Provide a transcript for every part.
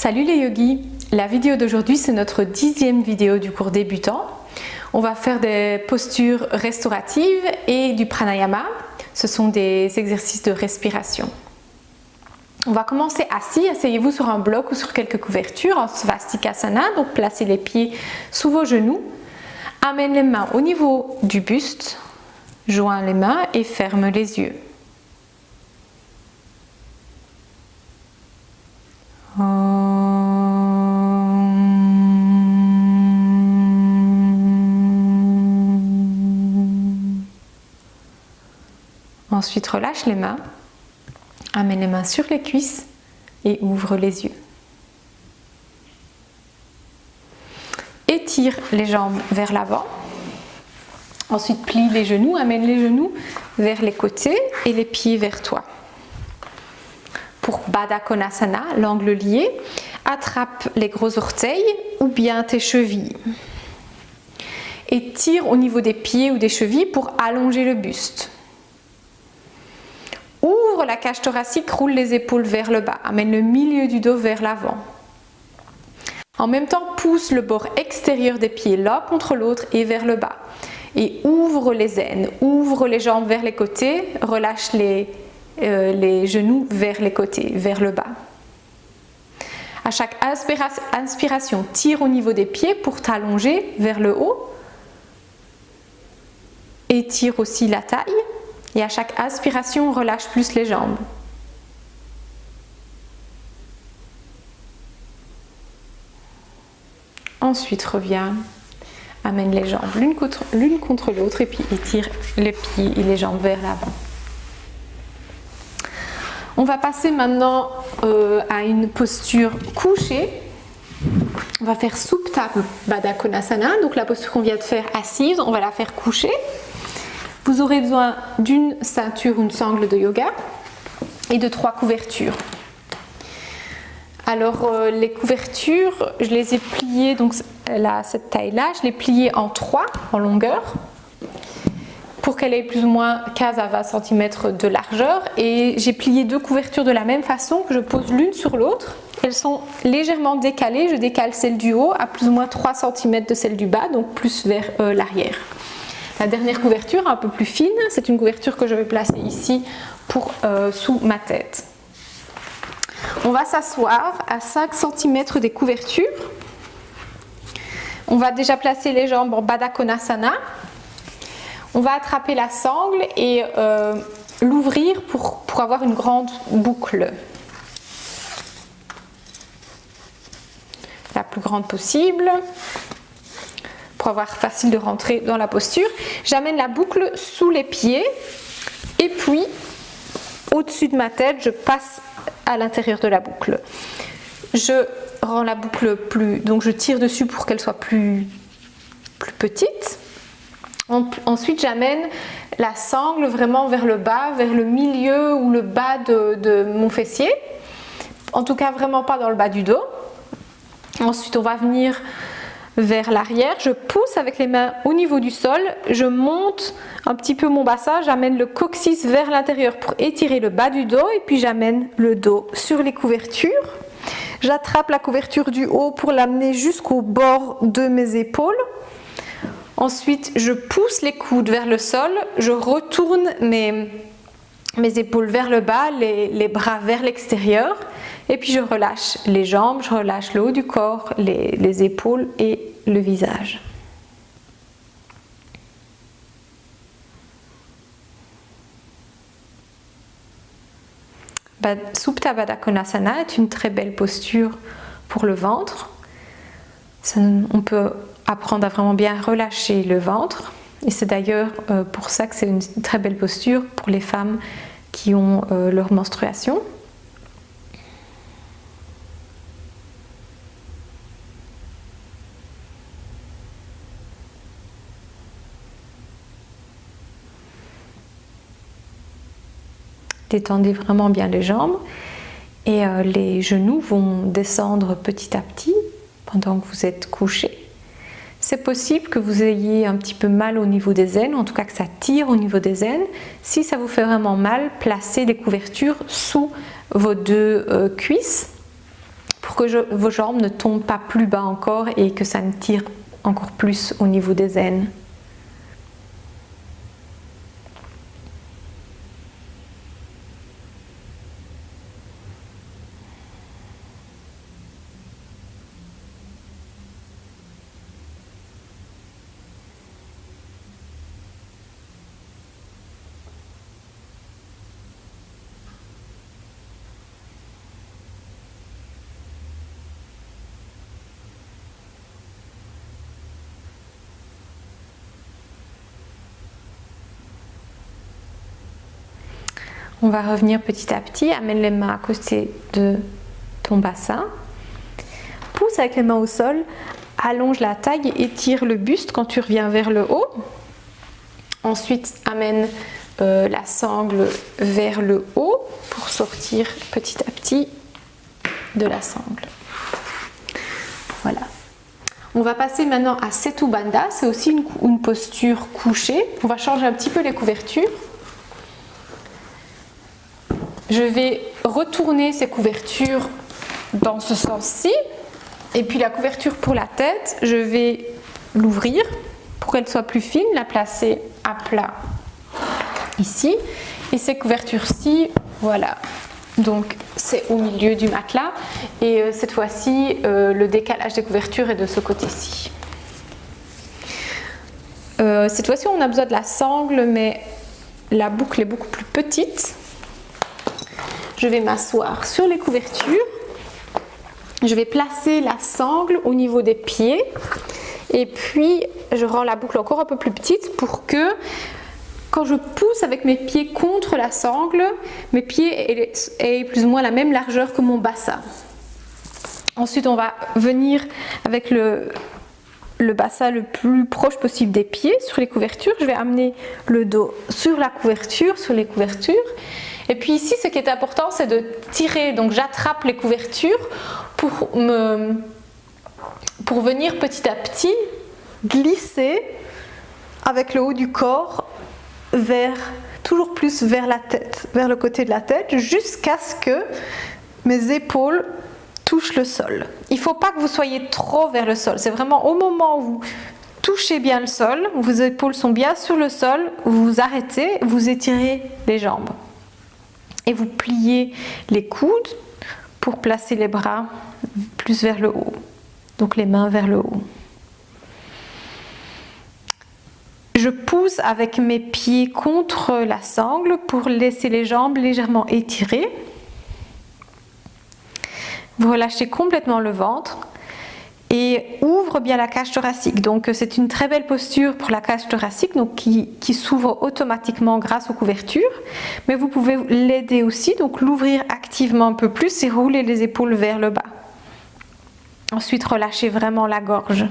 Salut les yogis! La vidéo d'aujourd'hui c'est notre 10e vidéo du cours débutant. On va faire des postures restauratives et du pranayama. Ce sont des exercices de respiration. On va commencer assis, asseyez-vous sur un bloc ou sur quelques couvertures en Svastikasana, donc placez les pieds sous vos genoux. Amène les mains au niveau du buste, joins les mains et ferme les yeux. Ensuite, relâche les mains, amène les mains sur les cuisses et ouvre les yeux. Étire les jambes vers l'avant. Ensuite, plie les genoux, amène les genoux vers les côtés et les pieds vers toi. Pour Baddha Konasana, l'angle lié, attrape les gros orteils ou bien tes chevilles. Et tire au niveau des pieds ou des chevilles pour allonger le buste. Ouvre la cage thoracique, roule les épaules vers le bas, amène le milieu du dos vers l'avant. En même temps, pousse le bord extérieur des pieds l'un contre l'autre et vers le bas. Et ouvre les aines, ouvre les jambes vers les côtés, relâche les genoux vers les côtés, vers le bas. À chaque inspiration, tire au niveau des pieds pour t'allonger vers le haut. Étire aussi la taille. Et à chaque inspiration, relâche plus les jambes. Ensuite, reviens, amène les jambes l'une contre l'autre et puis étire les pieds et les jambes vers l'avant. On va passer maintenant à une posture couchée. On va faire Supta Baddha Konasana, donc la posture qu'on vient de faire assise, on va la faire couchée. Vous aurez besoin d'une ceinture, une sangle de yoga et de 3 couvertures. Alors les couvertures, je les ai pliées, donc là, cette taille-là, je l'ai pliée en 3 en longueur pour qu'elle ait plus ou moins 15 à 20 cm de largeur. Et j'ai plié 2 couvertures de la même façon que je pose l'une sur l'autre. Elles sont légèrement décalées, je décale celle du haut à plus ou moins 3 cm de celle du bas, donc plus vers l'arrière. La dernière couverture, un peu plus fine, c'est une couverture que je vais placer ici sous ma tête. On va s'asseoir à 5 cm des couvertures. On va déjà placer les jambes en Baddha Konasana. On va attraper la sangle et l'ouvrir pour avoir une grande boucle. La plus grande possible. Pour avoir facile de rentrer dans la posture. J'amène la boucle sous les pieds et puis au-dessus de ma tête, je passe à l'intérieur de la boucle. Je rends la boucle donc je tire dessus pour qu'elle soit plus petite. Ensuite, j'amène la sangle vraiment vers le bas, vers le milieu ou le bas de mon fessier. En tout cas, vraiment pas dans le bas du dos. Ensuite, on va venir vers l'arrière, je pousse avec les mains au niveau du sol, je monte un petit peu mon bassin, j'amène le coccyx vers l'intérieur pour étirer le bas du dos et puis j'amène le dos sur les couvertures. J'attrape la couverture du haut pour l'amener jusqu'au bord de mes épaules. Ensuite, je pousse les coudes vers le sol, je retourne mes épaules vers le bas, les bras vers l'extérieur. Et puis je relâche les jambes, je relâche le haut du corps, les épaules et le visage. Supta Baddha Konasana est une très belle posture pour le ventre. On peut apprendre à vraiment bien relâcher le ventre. Et c'est d'ailleurs pour ça que c'est une très belle posture pour les femmes qui ont leur menstruation. Détendez vraiment bien les jambes et les genoux vont descendre petit à petit pendant que vous êtes couché. C'est possible que vous ayez un petit peu mal au niveau des aines, en tout cas que ça tire au niveau des aines. Si ça vous fait vraiment mal, placez des couvertures sous vos 2 cuisses pour que vos jambes ne tombent pas plus bas encore et que ça ne tire encore plus au niveau des aines. On va revenir petit à petit, amène les mains à côté de ton bassin. Pousse avec les mains au sol, allonge la taille et étire le buste quand tu reviens vers le haut. Ensuite, amène la sangle vers le haut pour sortir petit à petit de la sangle. Voilà. On va passer maintenant à Setu Bandha, c'est aussi une posture couchée. On va changer un petit peu les couvertures. Je vais retourner ces couvertures dans ce sens-ci. Et puis la couverture pour la tête, je vais l'ouvrir pour qu'elle soit plus fine, la placer à plat ici. Et ces couvertures-ci, voilà. Donc c'est au milieu du matelas. Et cette fois-ci, le décalage des couvertures est de ce côté-ci. Cette fois-ci, on a besoin de la sangle, mais la boucle est beaucoup plus petite. Je vais m'asseoir sur les couvertures. Je vais placer la sangle au niveau des pieds. Et puis, je rends la boucle encore un peu plus petite pour que, quand je pousse avec mes pieds contre la sangle, mes pieds aient plus ou moins la même largeur que mon bassin. Ensuite, on va venir avec le bassin le plus proche possible des pieds sur les couvertures. Je vais amener le dos sur la couverture, sur les couvertures. Et puis ici, ce qui est important, c'est de tirer. Donc j'attrape les couvertures pour venir petit à petit glisser avec le haut du corps toujours plus vers la tête, vers le côté de la tête, jusqu'à ce que mes épaules touchent le sol. Il ne faut pas que vous soyez trop vers le sol. C'est vraiment au moment où vous touchez bien le sol, vos épaules sont bien sur le sol, vous vous arrêtez, vous étirez les jambes. Et vous pliez les coudes pour placer les bras plus vers le haut. Donc les mains vers le haut. Je pousse avec mes pieds contre la sangle pour laisser les jambes légèrement étirées. Vous relâchez complètement le ventre et ouvre bien la cage thoracique. Donc c'est une très belle posture pour la cage thoracique, donc qui s'ouvre automatiquement grâce aux couvertures. Mais vous pouvez l'aider aussi, donc l'ouvrir activement un peu plus et rouler les épaules vers le bas. Ensuite, relâchez vraiment la gorge.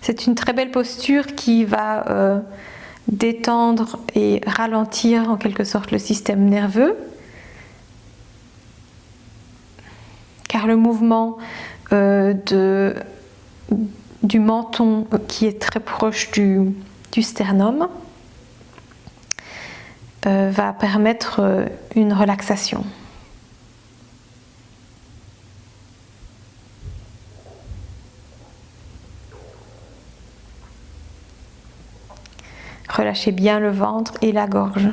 C'est une très belle posture qui va détendre et ralentir en quelque sorte le système nerveux. Car le mouvement du menton qui est très proche du sternum va permettre une relaxation. Relâchez bien le ventre et la gorge.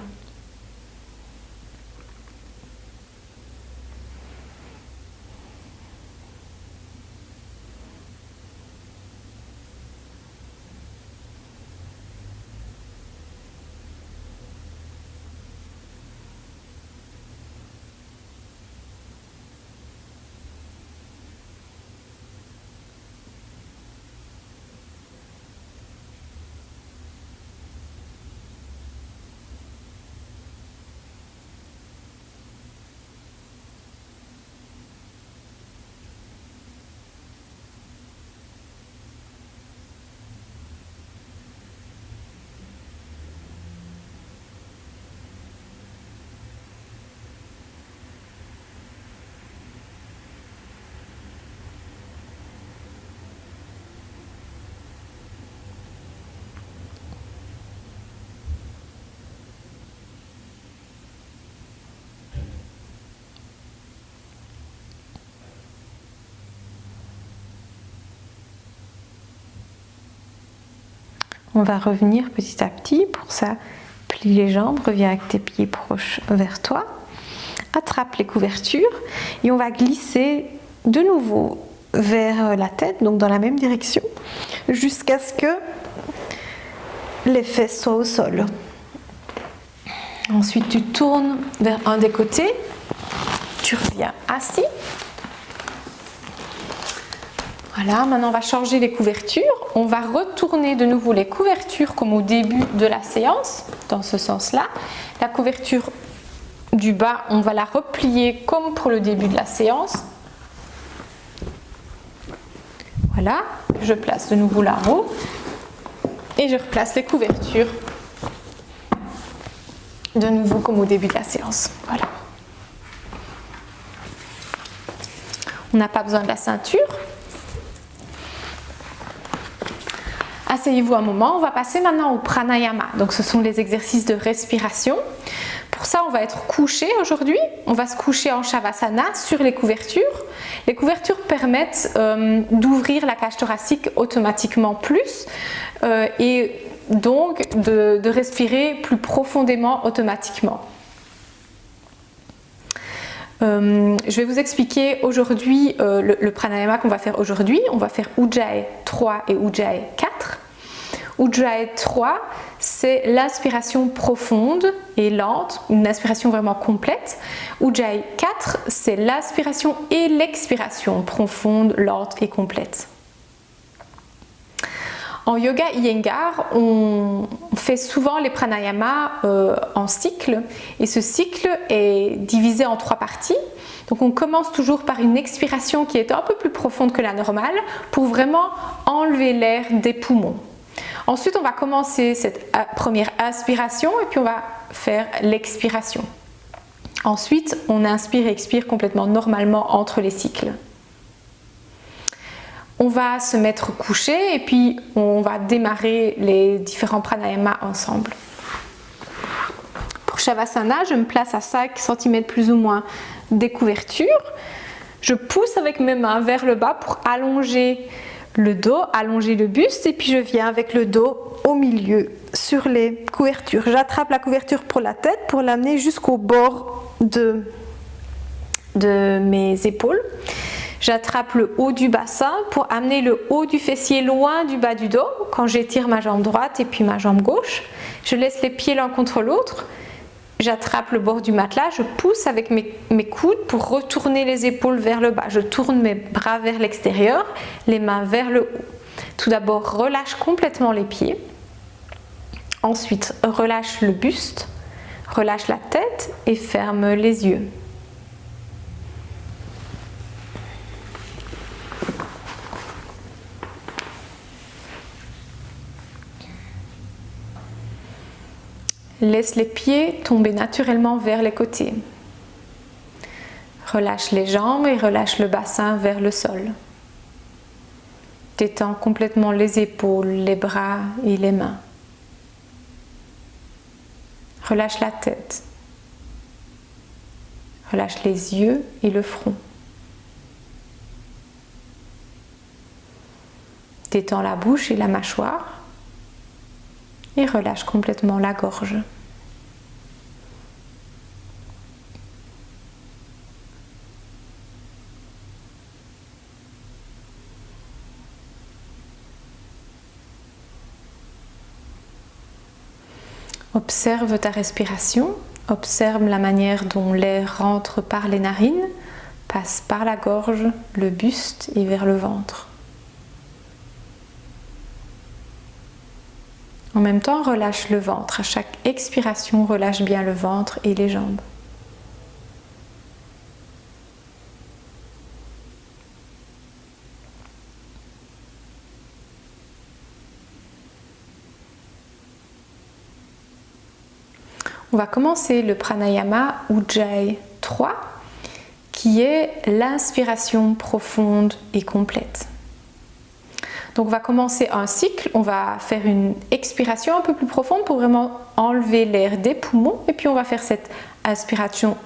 On va revenir petit à petit. Pour ça, plie les jambes, reviens avec tes pieds proches vers toi. Attrape les couvertures et on va glisser de nouveau vers la tête, donc dans la même direction, jusqu'à ce que les fesses soient au sol. Ensuite, tu tournes vers un des côtés, tu reviens assis. Voilà, maintenant on va changer les couvertures. On va retourner de nouveau les couvertures comme au début de la séance, dans ce sens-là. La couverture du bas, on va la replier comme pour le début de la séance. Voilà, je place de nouveau la roue et je replace les couvertures de nouveau comme au début de la séance. Voilà. On n'a pas besoin de la ceinture. Asseyez-vous un moment, on va passer maintenant au pranayama. Donc ce sont les exercices de respiration. Pour ça, on va être couché aujourd'hui. On va se coucher en shavasana sur les couvertures. Les couvertures permettent d'ouvrir la cage thoracique automatiquement plus et donc de respirer plus profondément automatiquement. Je vais vous expliquer aujourd'hui le pranayama qu'on va faire aujourd'hui. On va faire Ujjayi 3 et Ujjayi 4. Ujjayi 3, c'est l'inspiration profonde et lente, une inspiration vraiment complète. Ujjayi 4, c'est l'inspiration et l'expiration profonde, lente et complète. En yoga Iyengar, on fait souvent les pranayamas en cycle et ce cycle est divisé en 3 parties. Donc on commence toujours par une expiration qui est un peu plus profonde que la normale pour vraiment enlever l'air des poumons. Ensuite, on va commencer cette première inspiration et puis on va faire l'expiration. Ensuite, on inspire et expire complètement normalement entre les cycles. On va se mettre couché et puis on va démarrer les différents pranayamas ensemble. Pour Shavasana, je me place à 5 cm plus ou moins des couvertures. Je pousse avec mes mains vers le bas pour allonger le dos, allonger le buste et puis je viens avec le dos au milieu sur les couvertures. J'attrape la couverture pour la tête pour l'amener jusqu'au bord de mes épaules. J'attrape le haut du bassin pour amener le haut du fessier loin du bas du dos quand j'étire ma jambe droite et puis ma jambe gauche. Je laisse les pieds l'un contre l'autre. J'attrape le bord du matelas, je pousse avec mes coudes pour retourner les épaules vers le bas. Je tourne mes bras vers l'extérieur, les mains vers le haut. Tout d'abord, relâche complètement les pieds. Ensuite, relâche le buste, relâche la tête et ferme les yeux. Laisse les pieds tomber naturellement vers les côtés. Relâche les jambes et relâche le bassin vers le sol. Détends complètement les épaules, les bras et les mains. Relâche la tête. Relâche les yeux et le front. Détends la bouche et la mâchoire. Et relâche complètement la gorge. Observe ta respiration, observe la manière dont l'air rentre par les narines, passe par la gorge, le buste et vers le ventre. En même temps, relâche le ventre. À chaque expiration, relâche bien le ventre et les jambes. On va commencer le pranayama Ujjayi 3, qui est l'inspiration profonde et complète. Donc on va commencer un cycle, on va faire une expiration un peu plus profonde pour vraiment enlever l'air des poumons et puis on va faire cette inspiration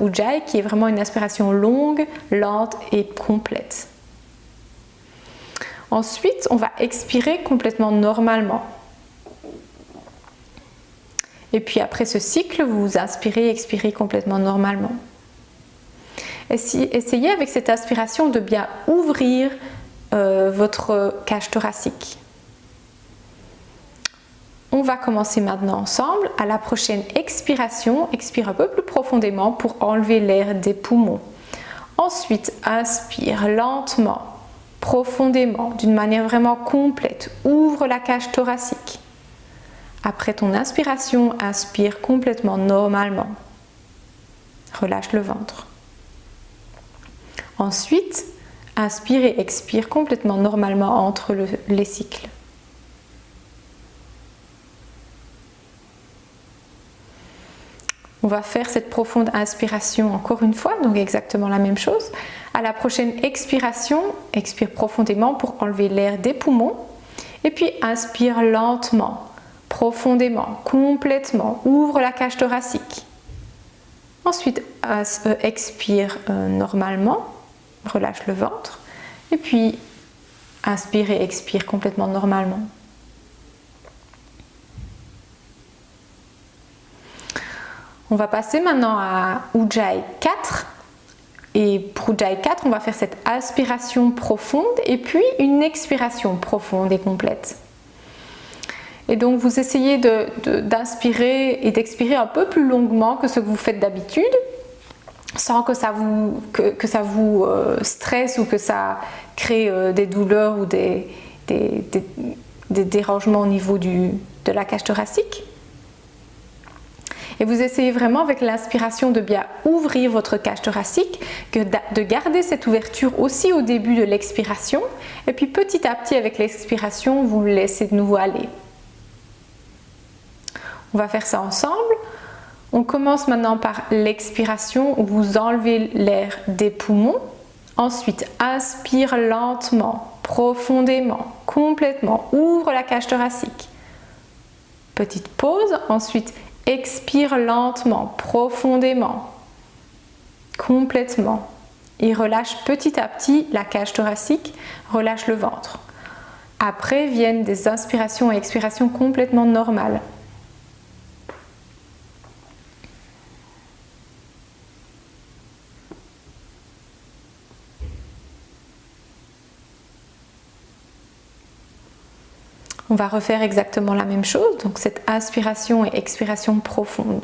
Ujjayi qui est vraiment une inspiration longue, lente et complète. Ensuite, on va expirer complètement normalement. Et puis après ce cycle, vous inspirez et expirez complètement normalement. Essayez avec cette inspiration de bien ouvrir votre cage thoracique. On va commencer maintenant ensemble. À la prochaine expiration, expire un peu plus profondément pour enlever l'air des poumons. Ensuite, inspire lentement, profondément, d'une manière vraiment complète. Ouvre la cage thoracique. Après ton inspiration, inspire complètement normalement. Relâche le ventre. Ensuite, inspire et expire complètement normalement entre les cycles. On va faire cette profonde inspiration encore une fois, donc exactement la même chose. À la prochaine expiration, expire profondément pour enlever l'air des poumons. Et puis inspire lentement, profondément, complètement. Ouvre la cage thoracique. Ensuite, expire normalement, relâche le ventre. Et puis, inspire et expire complètement normalement. On va passer maintenant à Ujjayi 4. Et pour Ujjayi 4, on va faire cette inspiration profonde et puis une expiration profonde et complète. Et donc vous essayez d'inspirer et d'expirer un peu plus longuement que ce que vous faites d'habitude, sans que ça vous stresse ou que ça crée des douleurs ou des dérangements au niveau de la cage thoracique. Et vous essayez vraiment avec l'inspiration de bien ouvrir votre cage thoracique, de garder cette ouverture aussi au début de l'expiration. Et puis petit à petit avec l'expiration, vous le laissez de nouveau aller. On va faire ça ensemble. On commence maintenant par l'expiration où vous enlevez l'air des poumons. Ensuite, inspire lentement, profondément, complètement. Ouvre la cage thoracique. Petite pause. Ensuite, expire lentement, profondément, complètement. Et relâche petit à petit la cage thoracique, relâche le ventre. Après viennent des inspirations et expirations complètement normales. On va refaire exactement la même chose, donc cette inspiration et expiration profonde.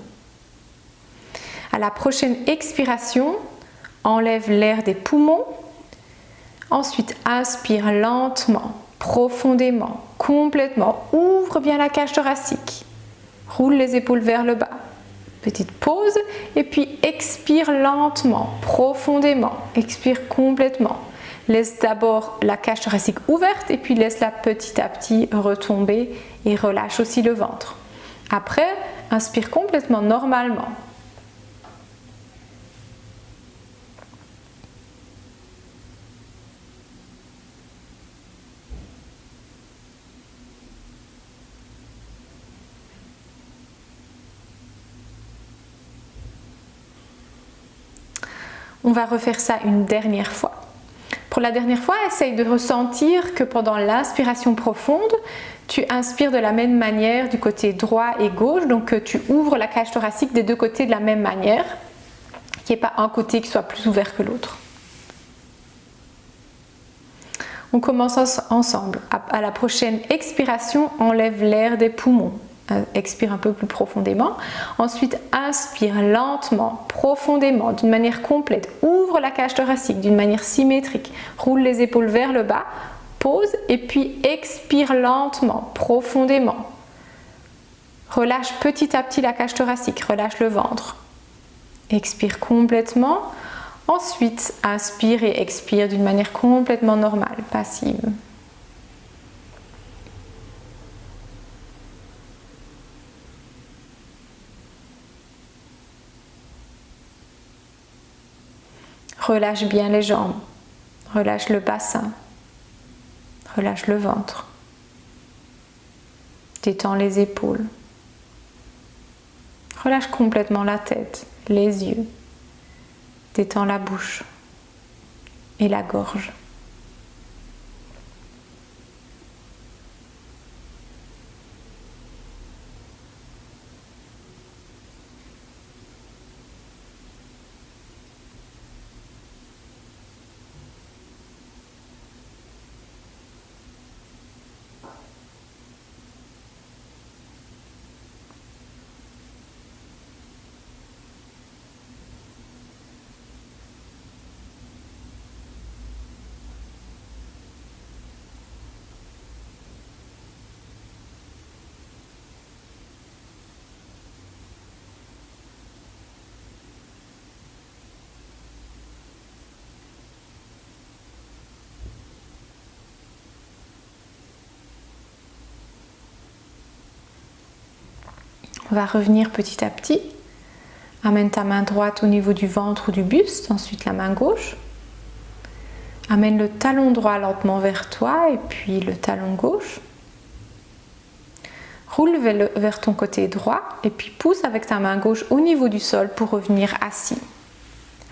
À la prochaine expiration, enlève l'air des poumons. Ensuite, inspire lentement, profondément, complètement. Ouvre bien la cage thoracique. Roule les épaules vers le bas. Petite pause et puis expire lentement, profondément. Expire complètement. Laisse d'abord la cage thoracique ouverte et puis laisse-la petit à petit retomber et relâche aussi le ventre. Après, inspire complètement normalement. On va refaire ça une dernière fois. Pour la dernière fois, essaye de ressentir que pendant l'inspiration profonde, tu inspires de la même manière du côté droit et gauche, donc que tu ouvres la cage thoracique des deux côtés de la même manière, qu'il n'y ait pas un côté qui soit plus ouvert que l'autre. On commence ensemble. À la prochaine expiration, enlève l'air des poumons. Expire un peu plus profondément. Ensuite, inspire lentement, profondément, d'une manière complète. Ouvre la cage thoracique d'une manière symétrique. Roule les épaules vers le bas. Pause et puis expire lentement, profondément. Relâche petit à petit la cage thoracique. Relâche le ventre. Expire complètement. Ensuite, inspire et expire d'une manière complètement normale, passive. Relâche bien les jambes, relâche le bassin, relâche le ventre, détends les épaules, relâche complètement la tête, les yeux, détends la bouche et la gorge. On va revenir petit à petit. Amène ta main droite au niveau du ventre ou du buste, ensuite la main gauche. Amène le talon droit lentement vers toi et puis le talon gauche. Roule vers ton côté droit et puis pousse avec ta main gauche au niveau du sol pour revenir assis.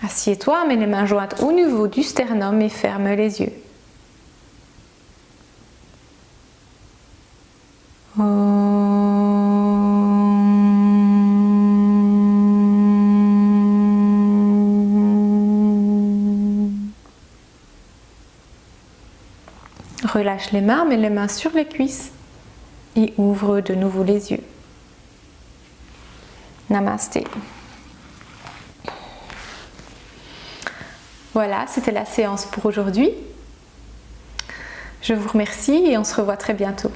Assieds-toi, amène les mains jointes au niveau du sternum et ferme les yeux. Relâche les mains, mets les mains sur les cuisses et ouvre de nouveau les yeux. Namasté. Voilà, c'était la séance pour aujourd'hui. Je vous remercie et on se revoit très bientôt.